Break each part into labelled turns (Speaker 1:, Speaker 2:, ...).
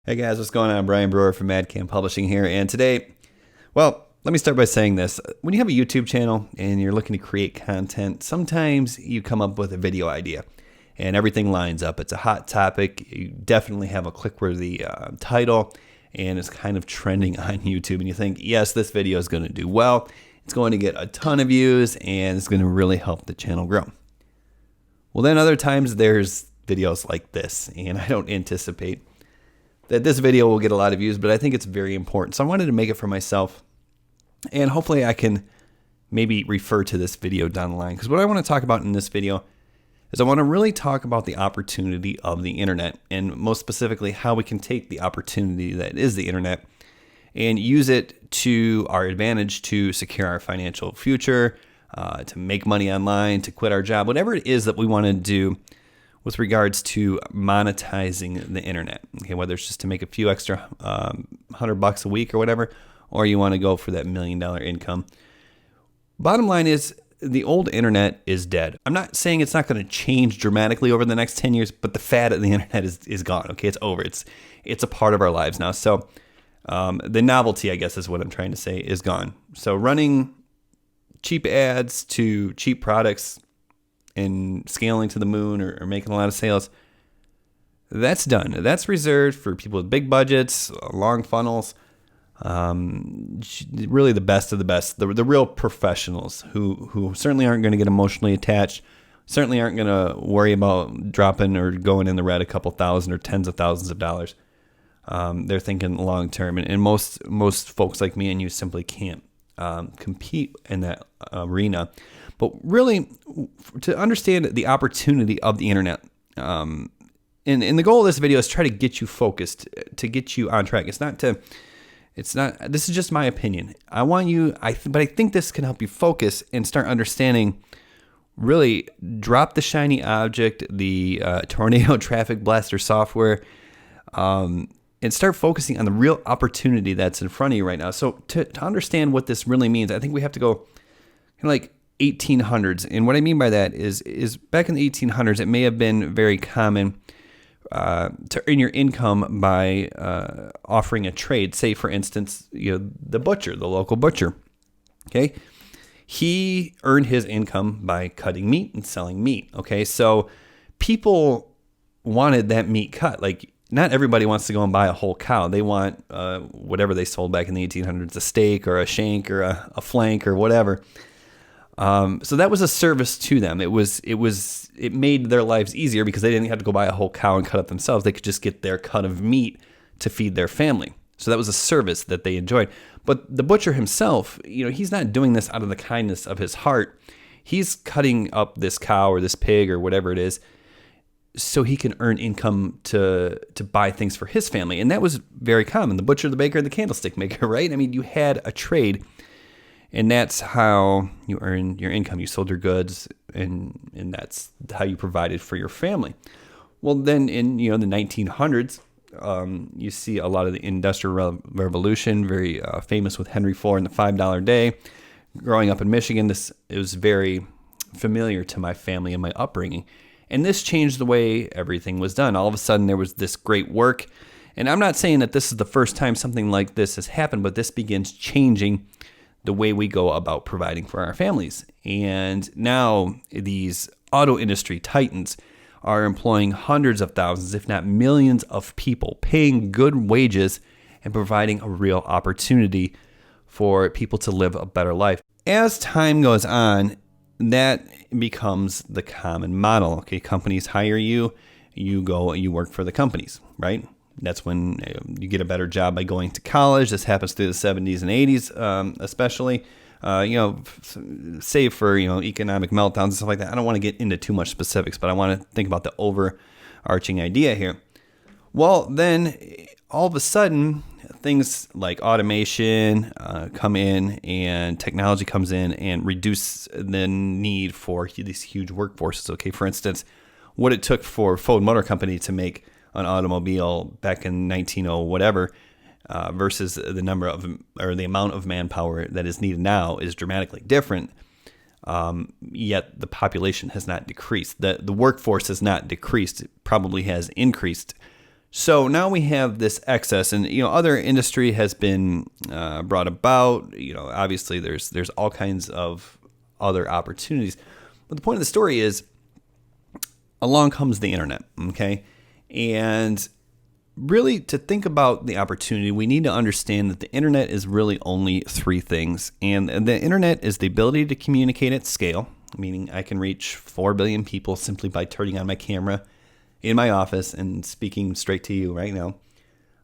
Speaker 1: Hey guys, what's going on? Brian Brewer from Madcam Publishing here. And today, well, let me start by saying this. When you have a YouTube channel and you're looking to create content, sometimes you come up with a video idea and everything lines up. It's a hot topic. You definitely have a click-worthy title and it's kind of trending on YouTube. And you think, yes, this video is going to do well. It's going to get a ton of views and it's going to really help the channel grow. Well, then other times there's videos like this, and I don't anticipate that this video will get a lot of views, but I think it's very important. So I wanted to make it for myself, and hopefully I can maybe refer to this video down the line. Because what I want to talk about in this video is I want to really talk about the opportunity of the internet, and most specifically how we can take the opportunity that is the internet and use it to our advantage to secure our financial future, to make money online, to quit our job, whatever it is that we want to do with regards to monetizing the internet. Okay, whether it's just to make a few extra $100 a week or whatever, or you want to go for that $1 million income. Bottom line is the old internet is dead. I'm not saying it's not going to change dramatically over the next 10 years, but the fad of the internet is gone. Okay, it's over. It's a part of our lives now. So the novelty, I guess is what I'm trying to say, is gone. So running cheap ads to cheap products and scaling to the moon or making a lot of sales, that's done. That's reserved for people with big budgets, long funnels, really the best of the best, the real professionals who certainly aren't going to get emotionally attached, certainly aren't going to worry about dropping or going in the red a couple thousand or tens of thousands of dollars. They're thinking long term, and most folks like me and you simply can't compete in that arena. But really, to understand the opportunity of the internet, and the goal of this video is try to get you focused, to get you on track. This is just my opinion. But I think this can help you focus and start understanding, really drop the shiny object, the tornado traffic blaster software, and start focusing on the real opportunity that's in front of you right now. So to understand what this really means, I think we have to go kind of like 1800s. And what I mean by that is back in the 1800s, it may have been very common to earn your income by offering a trade. Say, for instance, the butcher, the local butcher. Okay, he earned his income by cutting meat and selling meat. Okay, so people wanted that meat cut. Like, not everybody wants to go and buy a whole cow. They want whatever they sold back in the 1800s, a steak or a shank or a flank or whatever. So that was a service to them. It made their lives easier because they didn't have to go buy a whole cow and cut it themselves. They could just get their cut of meat to feed their family. So that was a service that they enjoyed. But the butcher himself, he's not doing this out of the kindness of his heart. He's cutting up this cow or this pig or whatever it is so he can earn income to buy things for his family. And that was very common. The butcher, the baker, the candlestick maker, right? I mean, you had a trade. And that's how you earned your income. You sold your goods, and that's how you provided for your family. Well, then in the 1900s, you see a lot of the Industrial Revolution, very famous with Henry Ford and the $5 day. Growing up in Michigan, it was very familiar to my family and my upbringing. And this changed the way everything was done. All of a sudden, there was this great work. And I'm not saying that this is the first time something like this has happened, but this begins changing the way we go about providing for our families. And now these auto industry titans are employing hundreds of thousands, if not millions of people, paying good wages and providing a real opportunity for people to live a better life. As time goes on, that becomes the common model. Okay, companies hire you, you go and you work for the companies, right? That's when you get a better job by going to college. This happens through the 70s and 80s, especially. Save for economic meltdowns and stuff like that. I don't want to get into too much specifics, but I want to think about the overarching idea here. Well, then all of a sudden, things like automation come in, and technology comes in and reduce the need for these huge workforces. Okay, for instance, what it took for Ford Motor Company to make an automobile back in 1900 whatever versus the the amount of manpower that is needed now is dramatically different. Yet the population has not decreased. The workforce has not decreased. It probably has increased So now we have this excess, and other industry has been brought about. Obviously there's all kinds of other opportunities, but the point of the story is, along comes the internet, okay? And really, to think about the opportunity, we need to understand that the internet is really only three things, and the internet is the ability to communicate at scale, meaning I can reach 4 billion people simply by turning on my camera in my office and speaking straight to you right now.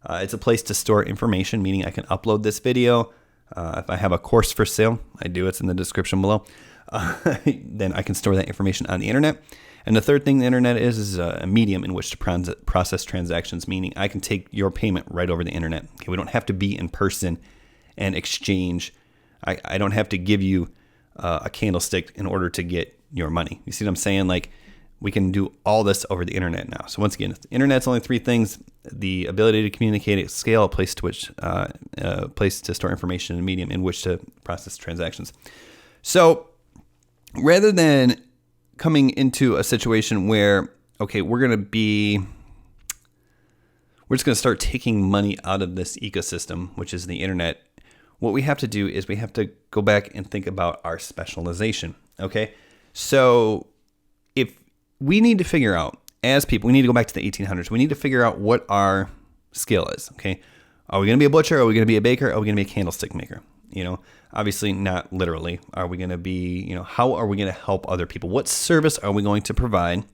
Speaker 1: It's a place to store information, meaning I can upload this video. If I have a course for sale, I do, it's in the description below. Then I can store that information on the internet. And the third thing the internet is a medium in which to process transactions, meaning I can take your payment right over the internet. Okay, we don't have to be in person and exchange. I don't have to give you a candlestick in order to get your money. You see what I'm saying? Like, we can do all this over the internet now. So once again, the internet's only three things: the ability to communicate at scale, a place to store information, and a medium in which to process transactions. So rather than coming into a situation where, okay, we're just going to start taking money out of this ecosystem, which is the internet, what we have to do is we have to go back and think about our specialization, okay? So if we need to figure out, as people, we need to go back to the 1800s. We need to figure out what our skill is, okay? Are we going to be a butcher? Are we going to be a baker? Are we going to be a candlestick maker? Obviously not literally. Are we going to be, how are we going to help other people? What service are we going to provide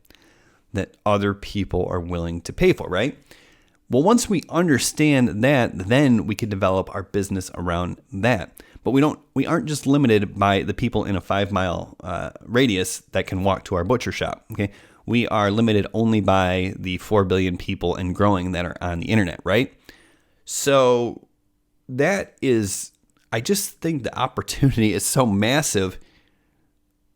Speaker 1: that other people are willing to pay for, right? Well, once we understand that, then we can develop our business around that. But we aren't just limited by the people in a 5-mile radius that can walk to our butcher shop, okay? We are limited only by the 4 billion people and growing that are on the internet, right? So I just think the opportunity is so massive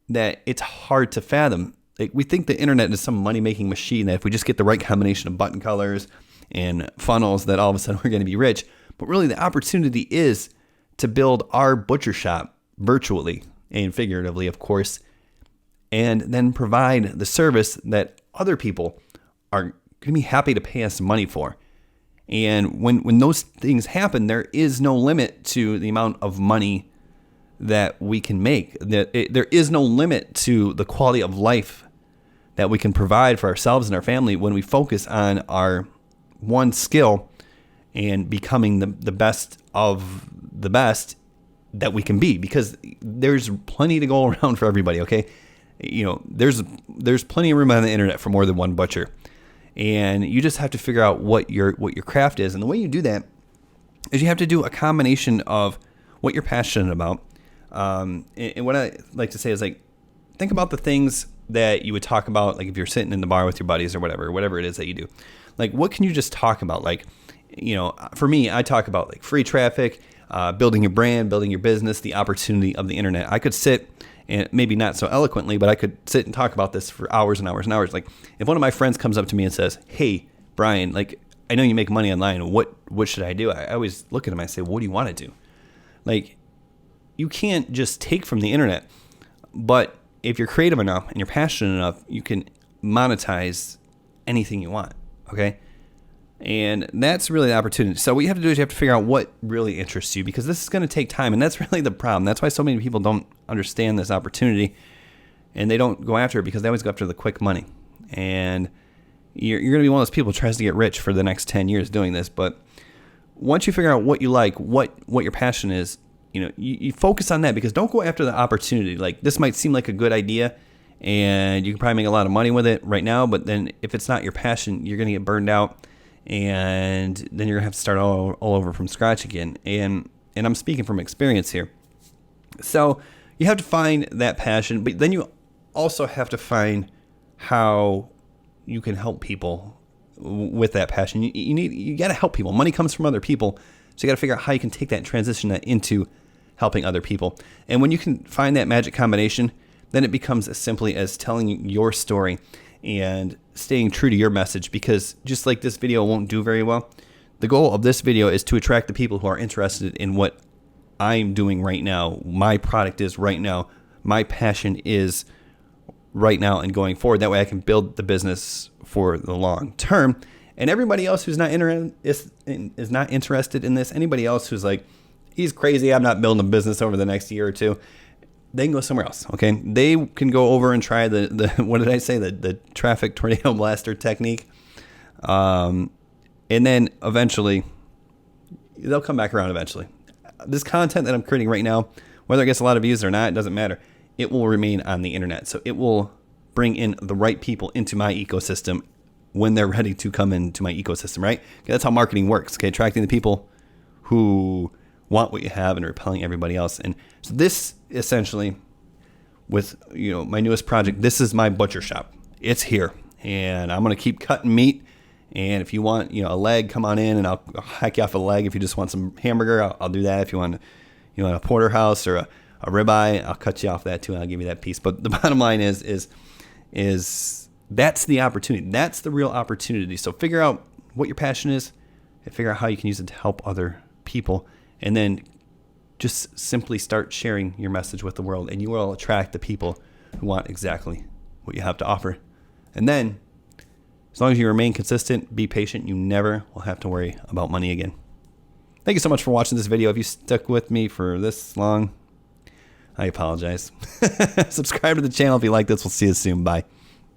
Speaker 1: that it's hard to fathom. Like, we think the internet is some money-making machine that if we just get the right combination of button colors and funnels, that all of a sudden we're going to be rich. But really, the opportunity is to build our butcher shop virtually and figuratively, of course, and then provide the service that other people are going to be happy to pay us money for. And when those things happen, there is no limit to the amount of money that we can make. There is no limit to the quality of life that we can provide for ourselves and our family when we focus on our one skill and becoming the best of the best that we can be, because there's plenty to go around for everybody, okay? There's plenty of room on the internet for more than one butcher. And you just have to figure out what your craft is. And the way you do that is you have to do a combination of what you're passionate about. And what I like to say is, like, think about the things that you would talk about, like if you're sitting in the bar with your buddies or whatever it is that you do. Like, what can you just talk about? Like, for me, I talk about like free traffic, building your brand, building your business, the opportunity of the internet. I could sit, and maybe not so eloquently, but I could sit and talk about this for hours and hours and hours. Like, if one of my friends comes up to me and says, "Hey, Brian, like, I know you make money online. What should I do?" I always look at him and I say, "What do you want to do?" Like, you can't just take from the internet, but if you're creative enough and you're passionate enough, you can monetize anything you want, okay? And that's really the opportunity. So what you have to do is you have to figure out what really interests you, because this is going to take time, and that's really the problem. That's why so many people don't understand this opportunity, and they don't go after it, because they always go after the quick money. And you're going to be one of those people who tries to get rich for the next 10 years doing this. But once you figure out what you like, what your passion is, you focus on that, because don't go after the opportunity. Like, this might seem like a good idea, and you can probably make a lot of money with it right now, but then if it's not your passion, you're going to get burned out, and then you're going to have to start all over from scratch again. And I'm speaking from experience here. So you have to find that passion, but then you also have to find how you can help people with that passion. You got to help people. Money comes from other people, so you got to figure out how you can take that and transition that into helping other people. And when you can find that magic combination, then it becomes as simply as telling your story and staying true to your message, because just like this video won't do very well, the goal of this video is to attract the people who are interested in what I'm doing right now, my product is right now, my passion is right now and going forward. That way I can build the business for the long term, And everybody else who's not is not interested in this, anybody else who's like, he's crazy, I'm not building a business over the next year or two, they can go somewhere else, okay? They can go over and try the what did I say, the traffic tornado blaster technique. And then eventually, they'll come back around eventually. This content that I'm creating right now, whether it gets a lot of views or not, it doesn't matter. It will remain on the internet. So it will bring in the right people into my ecosystem when they're ready to come into my ecosystem, right? Okay, that's how marketing works, okay? Attracting the people who want what you have and repelling everybody else. And so this essentially, with my newest project, this is my butcher shop. It's here, and I'm gonna keep cutting meat. And if you want a leg, come on in and I'll hack you off a leg. If you just want some hamburger, I'll do that. If you want a porterhouse or a ribeye, I'll cut you off that too, and I'll give you that piece. But the bottom line is that's the opportunity. That's the real opportunity. So figure out what your passion is and figure out how you can use it to help other people. And then just simply start sharing your message with the world, and you will attract the people who want exactly what you have to offer. And then, as long as you remain consistent, be patient, you never will have to worry about money again. Thank you so much for watching this video. If you stuck with me for this long, I apologize. Subscribe to the channel if you like this. We'll see you soon. Bye.